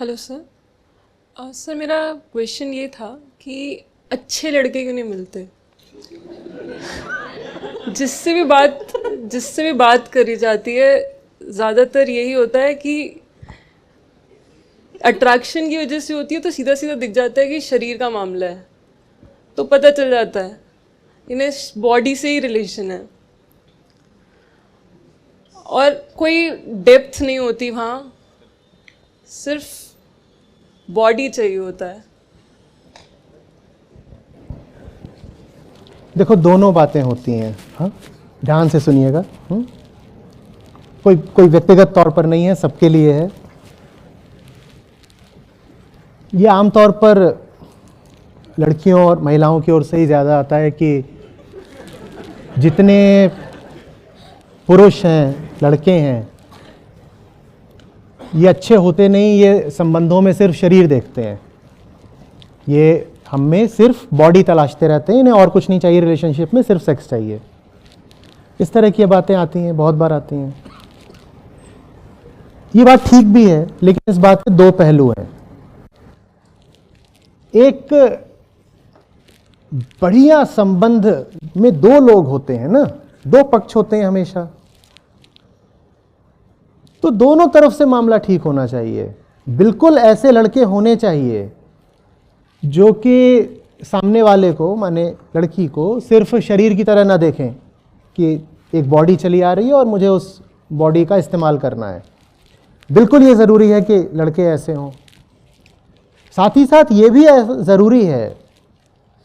Hello sir. Sir मेरा question ये था कि अच्छे लड़के क्यों नहीं मिलते। जिससे भी बात करी जाती है ज़्यादातर यही होता है कि अट्रैक्शन की वजह से होती है, तो सीधा सीधा दिख जाता है कि शरीर का मामला है, तो पता चल जाता है इन्हें बॉडी से ही रिलेशन है और कोई डेप्थ नहीं होती वहाँ, सिर्फ बॉडी चाहिए होता है। देखो, दोनों बातें होती हैं। हाँ, ध्यान से सुनिएगा। कोई व्यक्तिगत तौर पर नहीं है, सबके लिए है। ये आमतौर पर लड़कियों और महिलाओं की ओर से ही ज़्यादा आता है कि जितने पुरुष हैं, लड़के हैं, ये अच्छे होते नहीं, ये संबंधों में सिर्फ शरीर देखते हैं, ये हम में सिर्फ बॉडी तलाशते रहते हैं, इन्हें और कुछ नहीं चाहिए रिलेशनशिप में, सिर्फ सेक्स चाहिए। इस तरह की बातें आती हैं, बहुत बार आती हैं। ये बात ठीक भी है, लेकिन इस बात के दो पहलू हैं। एक, बढ़िया संबंध में दो लोग होते हैं ना, दो पक्ष होते हैं हमेशा, तो दोनों तरफ से मामला ठीक होना चाहिए। बिल्कुल ऐसे लड़के होने चाहिए जो कि सामने वाले को, माने लड़की को, सिर्फ शरीर की तरह ना देखें कि एक बॉडी चली आ रही है और मुझे उस बॉडी का इस्तेमाल करना है। बिल्कुल ये ज़रूरी है कि लड़के ऐसे हों। साथ ही साथ ये भी ज़रूरी है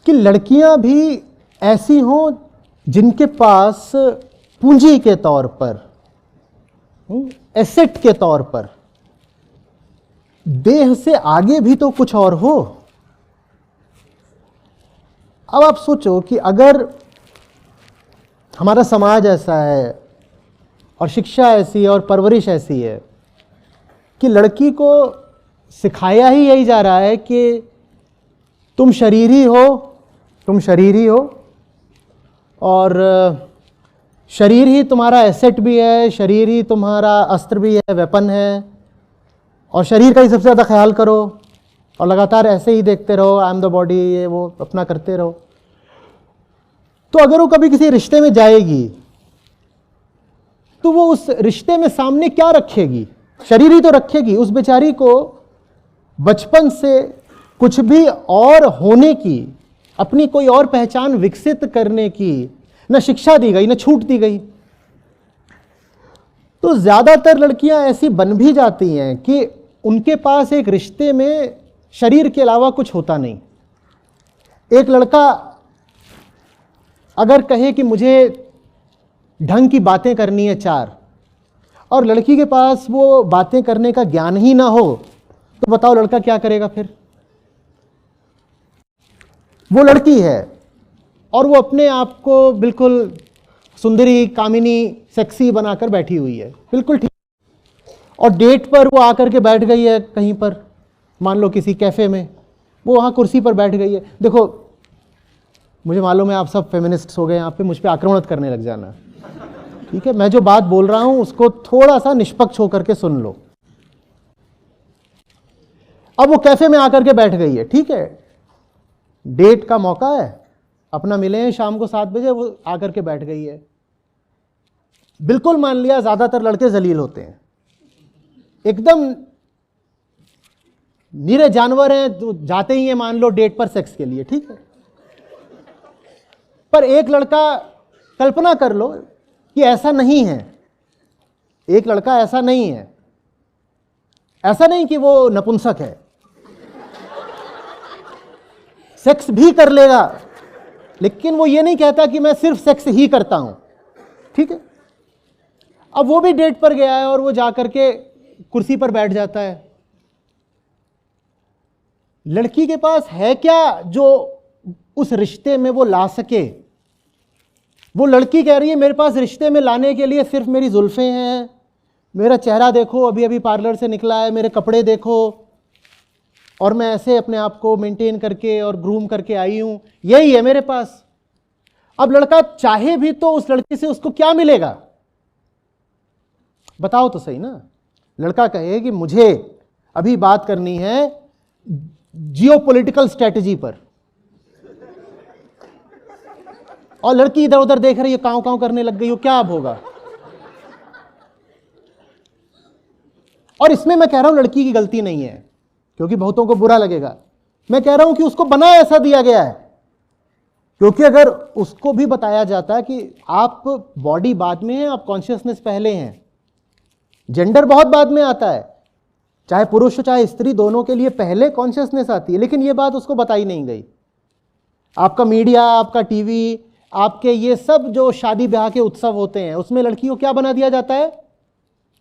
कि लड़कियां भी ऐसी हों जिनके पास पूंजी के तौर पर, एसेट के तौर पर, देह से आगे भी तो कुछ और हो। अब आप सोचो कि अगर हमारा समाज ऐसा है और शिक्षा ऐसी है और परवरिश ऐसी है कि लड़की को सिखाया ही यही जा रहा है कि तुम शरीर ही हो, तुम शरीर ही हो, और शरीर ही तुम्हारा एसेट भी है, शरीर ही तुम्हारा अस्त्र भी है, वेपन है, और शरीर का ही सबसे ज़्यादा ख्याल करो और लगातार ऐसे ही देखते रहो, आई एम द बॉडी, ये वो अपना करते रहो। तो अगर वो कभी किसी रिश्ते में जाएगी तो वो उस रिश्ते में सामने क्या रखेगी? शरीर ही तो रखेगी। उस बेचारी को बचपन से कुछ भी और होने की, अपनी कोई और पहचान विकसित करने की न शिक्षा दी गई, न छूट दी गई। तो ज्यादातर लड़कियां ऐसी बन भी जाती हैं कि उनके पास एक रिश्ते में शरीर के अलावा कुछ होता नहीं। एक लड़का अगर कहे कि मुझे ढंग की बातें करनी है चार, और लड़की के पास वो बातें करने का ज्ञान ही ना हो, तो बताओ लड़का क्या करेगा फिर? वो लड़की है और वो अपने आप को बिल्कुल सुंदरी, कामिनी, सेक्सी बनाकर बैठी हुई है, बिल्कुल ठीक। और डेट पर वो आकर के बैठ गई है कहीं पर, मान लो किसी कैफे में, वो वहाँ कुर्सी पर बैठ गई है। देखो, मुझे मालूम है आप सब फेमिनिस्ट्स हो गए, यहाँ पे मुझ पे आक्रमण करने लग जाना, ठीक है? मैं जो बात बोल रहा हूँ उसको थोड़ा सा निष्पक्ष होकर के सुन लो। अब वो कैफे में आकर के बैठ गई है, ठीक है, डेट का मौका है, अपना मिले हैं शाम को 7 बजे, वो आकर के बैठ गई है। बिल्कुल मान लिया ज्यादातर लड़के जलील होते हैं, एकदम निरे जानवर हैं, जो जाते ही हैं मान लो डेट पर सेक्स के लिए, ठीक है। पर एक लड़का, कल्पना कर लो कि ऐसा नहीं है, एक लड़का ऐसा नहीं है, ऐसा नहीं कि वो नपुंसक है, सेक्स भी कर लेगा, लेकिन वो ये नहीं कहता कि मैं सिर्फ सेक्स ही करता हूं, ठीक है। अब वो भी डेट पर गया है और वो जाकर के कुर्सी पर बैठ जाता है। लड़की के पास है क्या जो उस रिश्ते में वो ला सके? वो लड़की कह रही है मेरे पास रिश्ते में लाने के लिए सिर्फ मेरी जुल्फें हैं, मेरा चेहरा देखो, अभी अभी पार्लर से निकला है, मेरे कपड़े देखो, और मैं ऐसे अपने आप को मेंटेन करके और ग्रूम करके आई हूं, यही है मेरे पास। अब लड़का चाहे भी तो उस लड़की से उसको क्या मिलेगा? बताओ तो सही ना। लड़का कहे कि मुझे अभी बात करनी है जियोपॉलिटिकल स्ट्रेटजी पर। और लड़की इधर उधर देख रही है, कांव कांव करने लग गई हो, क्या अब होगा? और इसमें मैं कह रहा हूं लड़की की गलती नहीं है, क्योंकि बहुतों को बुरा लगेगा। मैं कह रहा हूं कि उसको बना ऐसा दिया गया है, क्योंकि अगर उसको भी बताया जाता कि आप बॉडी बाद में है, आप कॉन्शियसनेस पहले हैं, जेंडर बहुत बाद में आता है, चाहे पुरुष हो चाहे स्त्री, दोनों के लिए पहले कॉन्शियसनेस आती है, लेकिन यह बात उसको बताई नहीं गई। आपका मीडिया, आपका टीवी, आपके ये सब जो शादी ब्याह के उत्सव होते हैं, उसमें लड़की को क्या बना दिया जाता है?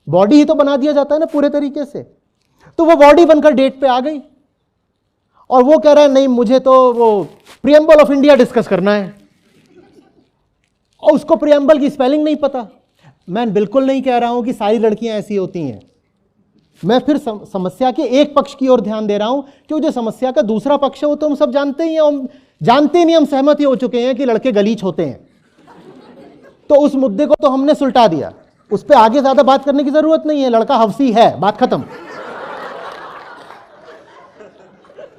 बॉडी ही तो बना दिया जाता है ना पूरे तरीके से। तो वो बॉडी बनकर डेट पे आ गई और वो कह रहा है नहीं, मुझे तो वो प्रियम्बल ऑफ इंडिया डिस्कस करना है, और उसको प्रियम्बल की स्पेलिंग नहीं पता। मैं बिल्कुल नहीं कह रहा हूं कि सारी लड़कियां ऐसी होती हैं, मैं फिर समस्या के एक पक्ष की ओर ध्यान दे रहा हूं, क्योंकि जो समस्या का दूसरा पक्ष है वो तो हम सब जानते ही हैं, हम जानते नहीं, हम सहमत ही हो चुके हैं कि लड़के गलीच होते हैं। तो उस मुद्दे को तो हमने सुलटा दिया, उस पर आगे ज्यादा बात करने की जरूरत नहीं है, लड़का हवसी है, बात खत्म।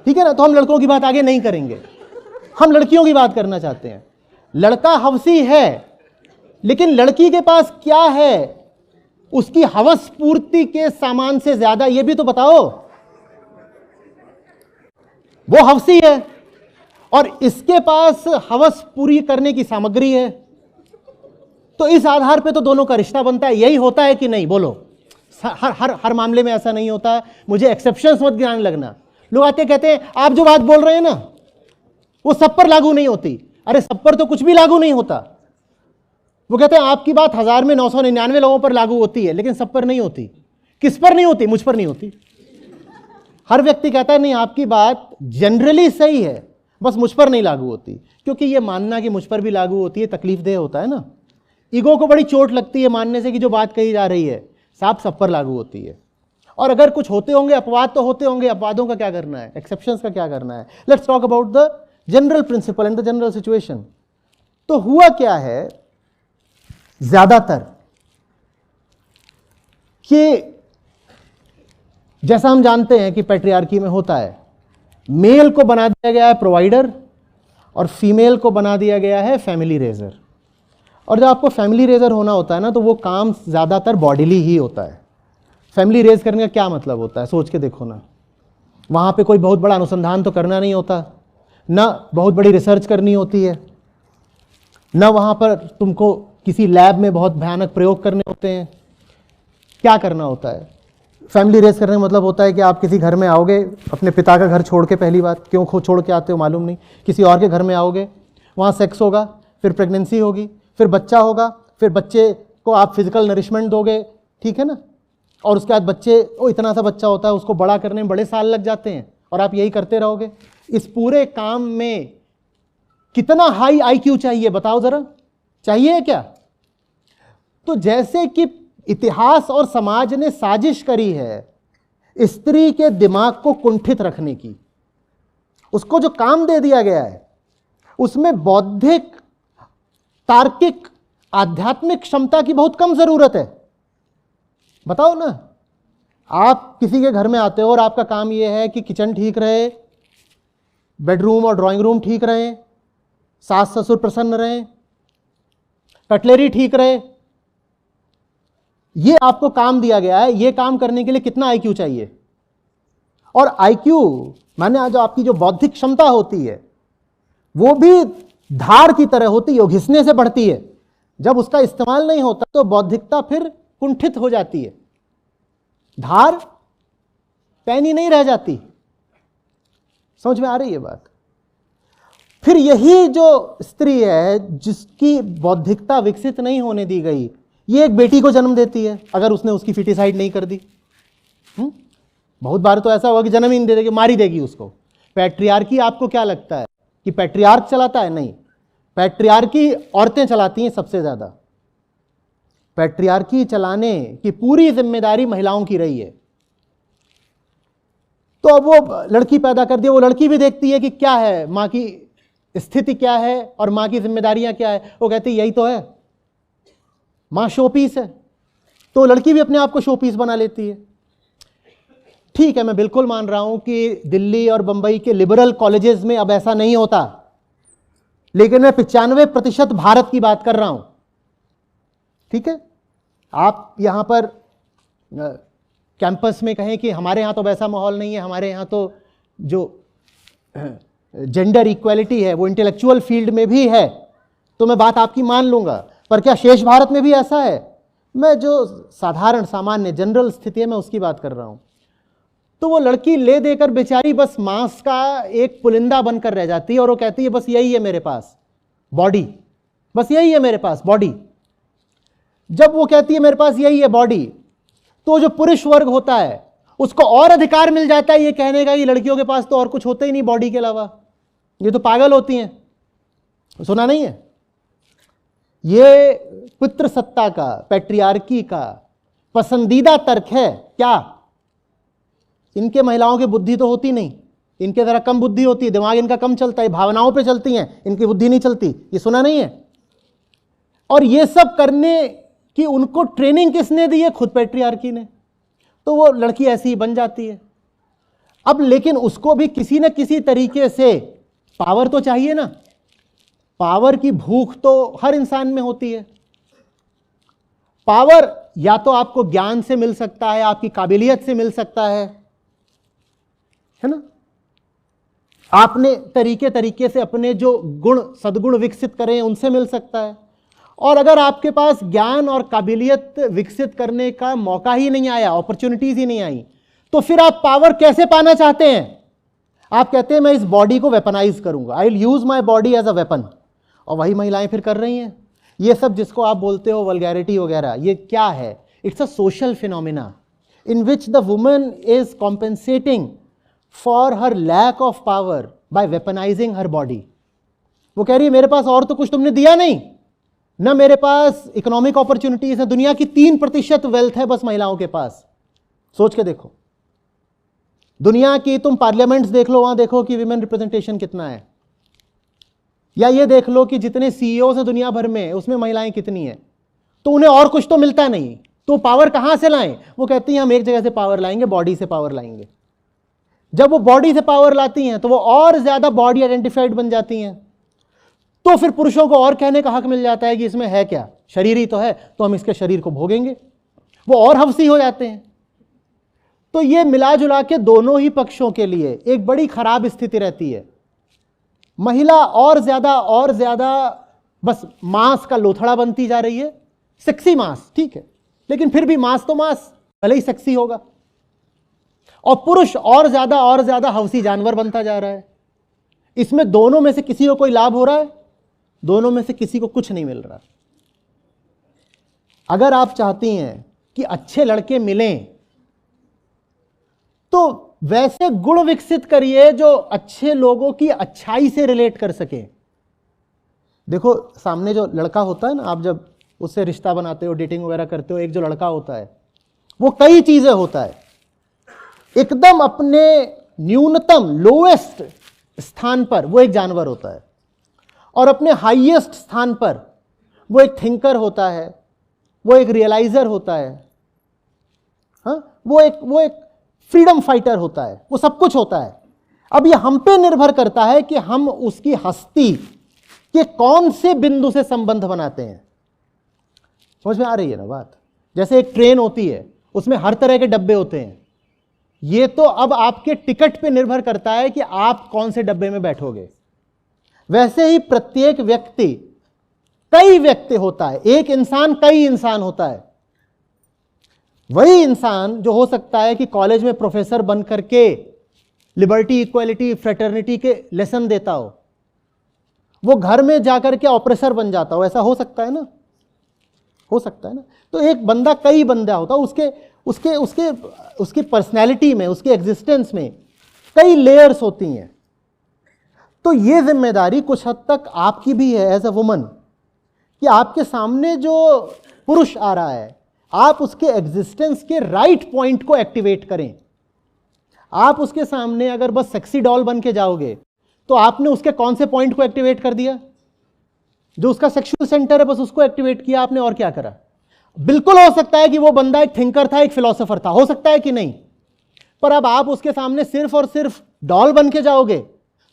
ठीक है ना? तो हम लड़कों की बात आगे नहीं करेंगे, हम लड़कियों की बात करना चाहते हैं। लड़का हवसी है, लेकिन लड़की के पास क्या है उसकी हवस पूर्ति के सामान से ज्यादा? ये भी तो बताओ। वो हवसी है और इसके पास हवस पूरी करने की सामग्री है, तो इस आधार पे तो दोनों का रिश्ता बनता है। यही होता है कि नहीं? बोलो। हर मामले में ऐसा नहीं होता है, मुझे एक्सेप्शंस मत ध्यान लगना। लोग आते कहते हैं आप जो बात बोल रहे हैं ना वो सब पर लागू नहीं होती। अरे सब पर तो कुछ भी लागू नहीं होता। वो कहते हैं आपकी बात 1000 में 999 लोगों पर लागू होती है, लेकिन सब पर नहीं होती। किस पर नहीं होती? मुझ पर नहीं होती। हर व्यक्ति कहता है नहीं आपकी बात जनरली सही है, बस मुझ पर नहीं लागू होती। क्योंकि ये मानना कि मुझ पर भी लागू होती है तकलीफदेह होता है ना। ईगो को बड़ी चोट लगती है मानने से कि जो बात कही जा रही है साफ सब पर लागू होती है। और अगर कुछ होते होंगे अपवाद तो होते होंगे, अपवादों का क्या करना है, एक्सेप्शंस का क्या करना है। Let's talk about the general principle and the general situation. तो हुआ क्या है ज्यादातर कि जैसा हम जानते हैं कि पैट्रियार्की में होता है, मेल को बना दिया गया है प्रोवाइडर और फीमेल को बना दिया गया है फैमिली रेजर। और जब आपको फैमिली रेजर होना होता है ना तो वो काम ज़्यादातर बॉडीली ही होता है। फैमिली रेज करने का क्या मतलब होता है, सोच के देखो ना। वहाँ पे कोई बहुत बड़ा अनुसंधान तो करना नहीं होता, ना बहुत बड़ी रिसर्च करनी होती है, ना वहाँ पर तुमको किसी लैब में बहुत भयानक प्रयोग करने होते हैं। क्या करना होता है? फैमिली रेज करने का मतलब होता है कि आप किसी घर में आओगे, अपने पिता का घर छोड़ के, पहली बात क्यों छोड़ के आते हो मालूम नहीं, किसी और के घर में आओगे, वहाँ सेक्स होगा, फिर प्रेगनेंसी होगी, फिर बच्चा होगा, फिर बच्चे को आप फिजिकल नरिशमेंट दोगे, ठीक है ना। और उसके बाद बच्चे, वो इतना सा बच्चा होता है, उसको बड़ा करने में बड़े साल लग जाते हैं और आप यही करते रहोगे। इस पूरे काम में कितना हाई आईक्यू चाहिए बताओ जरा, चाहिए क्या? तो जैसे कि इतिहास और समाज ने साजिश करी है स्त्री के दिमाग को कुंठित रखने की, उसको जो काम दे दिया गया है उसमें बौद्धिक, तार्किक, आध्यात्मिक क्षमता की बहुत कम जरूरत है। बताओ ना, आप किसी के घर में आते हो और आपका काम यह है कि किचन ठीक रहे, बेडरूम और ड्राइंग रूम ठीक रहे, सास ससुर प्रसन्न रहें, कटलेरी ठीक रहे, ये आपको काम दिया गया है। ये काम करने के लिए कितना आईक्यू चाहिए? और आईक्यू माने जो आपकी जो बौद्धिक क्षमता होती है वो भी धार की तरह होती है, वो घिसने से बढ़ती है। जब उसका इस्तेमाल नहीं होता तो बौद्धिकता फिर कुंठित हो जाती है, धार पैनी नहीं रह जाती। समझ में आ रही है बात? फिर यही जो स्त्री है जिसकी बौद्धिकता विकसित नहीं होने दी गई, ये एक बेटी को जन्म देती है अगर उसने उसकी फिटिसाइड नहीं कर दी। बहुत बार तो ऐसा होगा कि जन्म ही नहीं दे देगी, मारी देगी उसको। पैट्रियार्की आपको क्या लगता है कि पैट्रियार्क चलाता है? नहीं, पैट्रियार्की औरतें चलाती हैं सबसे ज्यादा। पैट्रियार्की चलाने की पूरी जिम्मेदारी महिलाओं की रही है। तो अब वो लड़की पैदा कर दी, वो लड़की भी देखती है कि क्या है, माँ की स्थिति क्या है और माँ की जिम्मेदारियां क्या है। वो कहती है यही तो है, माँ शो पीस है, तो लड़की भी अपने आप को शो पीस बना लेती है। ठीक है, मैं बिल्कुल मान रहा हूं कि दिल्ली और बंबई के लिबरल कॉलेजेस में अब ऐसा नहीं होता, लेकिन मैं 95% भारत की बात कर रहा हूं। ठीक है, आप यहां पर कैंपस में कहें कि हमारे यहां तो वैसा माहौल नहीं है, हमारे यहां तो जो जेंडर इक्वालिटी है वो इंटेलेक्चुअल फील्ड में भी है, तो मैं बात आपकी मान लूंगा। पर क्या शेष भारत में भी ऐसा है? मैं जो साधारण सामान्य जनरल स्थिति है मैं उसकी बात कर रहा हूं। तो वो लड़की ले देकर बेचारी बस मांस का एक पुलिंदा बनकर रह जाती है और वो कहती है बस यही है मेरे पास बॉडी, बस यही है मेरे पास बॉडी। जब वो कहती है मेरे पास यही है बॉडी, तो जो पुरुष वर्ग होता है उसको और अधिकार मिल जाता है ये कहने का कि लड़कियों के पास तो और कुछ होता ही नहीं बॉडी के अलावा, ये तो पागल होती हैं। सुना नहीं है? ये पितृसत्ता का, पैट्रियार्की का पसंदीदा तर्क है। क्या इनके महिलाओं की बुद्धि तो होती नहीं, इनके जरा कम बुद्धि होती है, दिमाग इनका कम चलता है, भावनाओं पे चलती हैं, इनकी बुद्धि नहीं चलती। ये सुना नहीं है? और ये सब करने की उनको ट्रेनिंग किसने दी है? खुद पैट्रियार्की ने। तो वो लड़की ऐसी ही बन जाती है। अब लेकिन उसको भी किसी न किसी तरीके से पावर तो चाहिए ना, पावर की भूख तो हर इंसान में होती है। पावर या तो आपको ज्ञान से मिल सकता है, आपकी काबिलियत से मिल सकता है ना, आपने तरीके तरीके से अपने जो गुण सद्गुण विकसित करें उनसे मिल सकता है। और अगर आपके पास ज्ञान और काबिलियत विकसित करने का मौका ही नहीं आया, अपॉर्चुनिटीज ही नहीं आई, तो फिर आप पावर कैसे पाना चाहते हैं? आप कहते हैं मैं इस बॉडी को वेपनाइज करूंगा, I will use my body as a weapon. और वही महिलाएं फिर कर रही हैं ये सब जिसको आप बोलते हो वल्गैरिटी वगैरह। ये क्या है? It's a social phenomena in which the woman is compensating for her lack of power by weaponising her body. वो कह रही है मेरे पास और तो कुछ तुमने दिया नहीं ना, मेरे पास इकोनॉमिक अपॉर्चुनिटीज है, दुनिया की 3% वेल्थ है बस महिलाओं के पास। सोच के देखो, दुनिया की तुम पार्लियामेंट्स देख लो, वहां देखो कि विमेन रिप्रेजेंटेशन कितना है, या ये देख लो कि जितने सीईओ हैं दुनिया भर में उसमें महिलाएं कितनी हैं। तो उन्हें और कुछ तो मिलता नहीं, तो पावर कहां से लाएं? वो कहती हैं हम एक जगह से पावर लाएंगे, बॉडी से पावर लाएंगे। जब वो बॉडी से पावर लाती हैं तो वो और ज्यादा बॉडी आइडेंटिफाइड बन जाती हैं, तो फिर पुरुषों को और कहने का हक मिल जाता है कि इसमें है क्या, शरीर ही तो है, तो हम इसके शरीर को भोगेंगे। वो और हवसी हो जाते हैं। तो ये मिला जुला के दोनों ही पक्षों के लिए एक बड़ी खराब स्थिति रहती है। महिला और ज्यादा बस मांस का लोथड़ा बनती जा रही है। सेक्सी मांस ठीक है, लेकिन फिर भी मांस तो मांस, भले ही सेक्सी होगा। और पुरुष और ज्यादा हवसी जानवर बनता जा रहा है। इसमें दोनों में से किसी को कोई लाभ हो रहा है? दोनों में से किसी को कुछ नहीं मिल रहा। अगर आप चाहती हैं कि अच्छे लड़के मिलें तो वैसे गुण विकसित करिए जो अच्छे लोगों की अच्छाई से रिलेट कर सके। देखो सामने जो लड़का होता है ना, आप जब उससे रिश्ता बनाते हो, डेटिंग वगैरह करते हो, एक जो लड़का होता है वो कई चीजें होता है। एकदम अपने न्यूनतम लोएस्ट स्थान पर वो एक जानवर होता है, और अपने हाईएस्ट स्थान पर वो एक थिंकर होता है, वो एक रियलाइजर होता है, हाँ, वो एक फ्रीडम फाइटर होता है, वो सब कुछ होता है। अब ये हम पे निर्भर करता है कि हम उसकी हस्ती के कौन से बिंदु से संबंध बनाते हैं। समझ में आ रही है ना बात? जैसे एक ट्रेन होती है, उसमें हर तरह के डब्बे होते हैं। ये तो अब आपके टिकट पे निर्भर करता है कि आप कौन से डब्बे में बैठोगे। वैसे ही प्रत्येक व्यक्ति कई व्यक्ति होता है, एक इंसान कई इंसान होता है। वही इंसान जो हो सकता है कि कॉलेज में प्रोफेसर बन करके लिबर्टी, इक्वालिटी, फ्रेटर्निटी के लेसन देता हो, वो घर में जाकर के ऑपरेसर बन जाता हो। ऐसा हो सकता है ना? हो सकता है ना? तो एक बंदा कई बंदा होता है, उसकी पर्सनैलिटी में, उसके एग्जिस्टेंस में कई लेयर्स होती हैं। तो ये जिम्मेदारी कुछ हद तक आपकी भी है एज अ वुमन, कि आपके सामने जो पुरुष आ रहा है आप उसके एग्जिस्टेंस के राइट पॉइंट को एक्टिवेट करें। आप उसके सामने अगर बस सेक्सी डॉल बन के जाओगे तो आपने उसके कौन से पॉइंट को एक्टिवेट कर दिया? जो उसका सेक्सुअल सेंटर है बस उसको एक्टिवेट किया आपने, और क्या करा? बिल्कुल हो सकता है कि वो बंदा एक थिंकर था, एक फिलोसोफर था, हो सकता है कि नहीं? पर अब आप उसके सामने सिर्फ और सिर्फ डॉल बन के जाओगे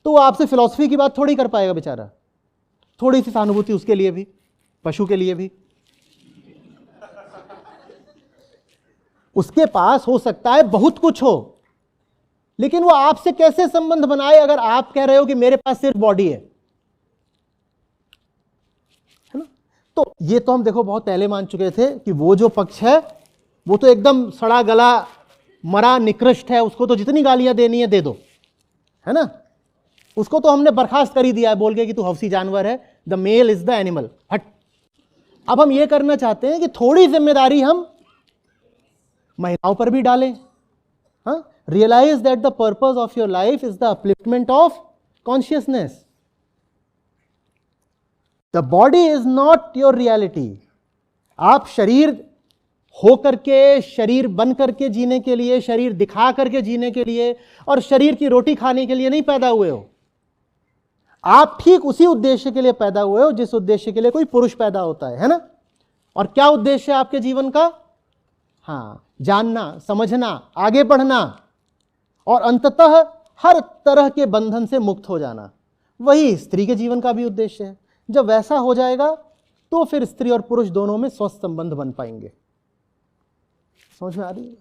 तो वो आपसे फिलॉसफी की बात थोड़ी कर पाएगा बेचारा। थोड़ी सी सहानुभूति उसके लिए भी, पशु के लिए भी। उसके पास हो सकता है बहुत कुछ हो, लेकिन वो आपसे कैसे संबंध बनाए अगर आप कह रहे हो कि मेरे पास सिर्फ बॉडी है ना? तो ये तो हम देखो बहुत पहले मान चुके थे कि वो जो पक्ष है वो तो एकदम सड़ा गला मरा निकृष्ट है, उसको तो जितनी गालियां देनी है दे दो, है ना? उसको तो हमने बर्खास्त कर ही दिया है बोल के कि तू हौसी जानवर है, the male is the animal, हट। अब हम ये करना चाहते हैं कि थोड़ी जिम्मेदारी हम महिलाओं पर भी डालें। हाँ, realise that the purpose of your life is the upliftment of consciousness. The body is not your reality. आप शरीर हो करके, शरीर बन करके जीने के लिए, शरीर दिखा करके जीने के लिए और शरीर की रोटी खाने के लिए नहीं पैदा हुए हो। आप ठीक उसी उद्देश्य के लिए पैदा हुए हो जिस उद्देश्य के लिए कोई पुरुष पैदा होता है ना? और क्या उद्देश्य है आपके जीवन का? हाँ, जानना, समझना, आगे बढ़ना और अंततः हर तरह के बंधन से मुक्त हो जाना। वही स्त्री के जीवन का भी उद्देश्य है। जब वैसा हो जाएगा तो फिर स्त्री और पुरुष दोनों में स्वस्थ संबंध बन पाएंगे। समझ में आ रही है?